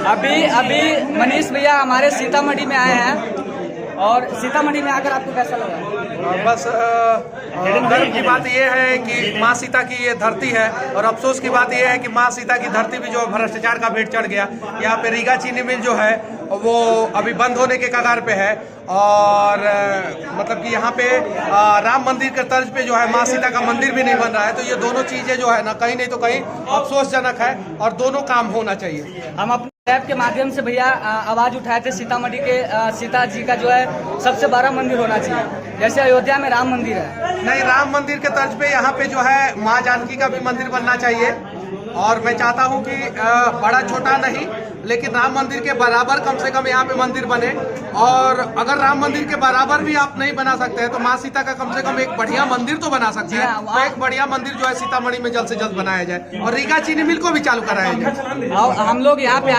अभी अभी मनीष भैया हमारे सीतामढ़ी में आए हैं और सीतामढ़ी में आकर आपको कैसा लगा? बस गर्व की बात यह है कि माँ सीता की ये धरती है और अफसोस की बात यह है कि माँ सीता की धरती भी जो भ्रष्टाचार का भेंट चढ़ गया। यहाँ पे रीगा चीनी मिल जो है वो अभी बंद होने के कगार पे है और मतलब कि यहाँ पे राम मंदिर के तर्ज पे जो है माँ सीता का मंदिर भी नहीं बन रहा है। तो ये दोनों चीजें जो है ना कहीं नहीं तो कहीं अफसोसजनक है और दोनों काम होना चाहिए। हम अपने ऐप के माध्यम से भैया आवाज उठाए थे सीतामढ़ी के सीता जी का जो है सबसे बड़ा मंदिर होना चाहिए, जैसे अयोध्या में राम मंदिर है। नहीं, राम मंदिर के तर्ज पे यहाँ पे जो है माँ जानकी का भी मंदिर बनना चाहिए और मैं चाहता हूँ कि बड़ा छोटा नहीं लेकिन राम मंदिर के बराबर कम से कम यहाँ पे मंदिर बने। और अगर राम मंदिर के बराबर भी आप नहीं बना सकते हैं तो माँ सीता का कम से कम एक बढ़िया मंदिर तो बना सकते हैं। तो एक बढ़िया मंदिर जो है सीतामढ़ी में जल्द से जल्द बनाया जाए और रीगा चीनी मिल को भी चालू कराया जाए। हम लोग यहाँ पे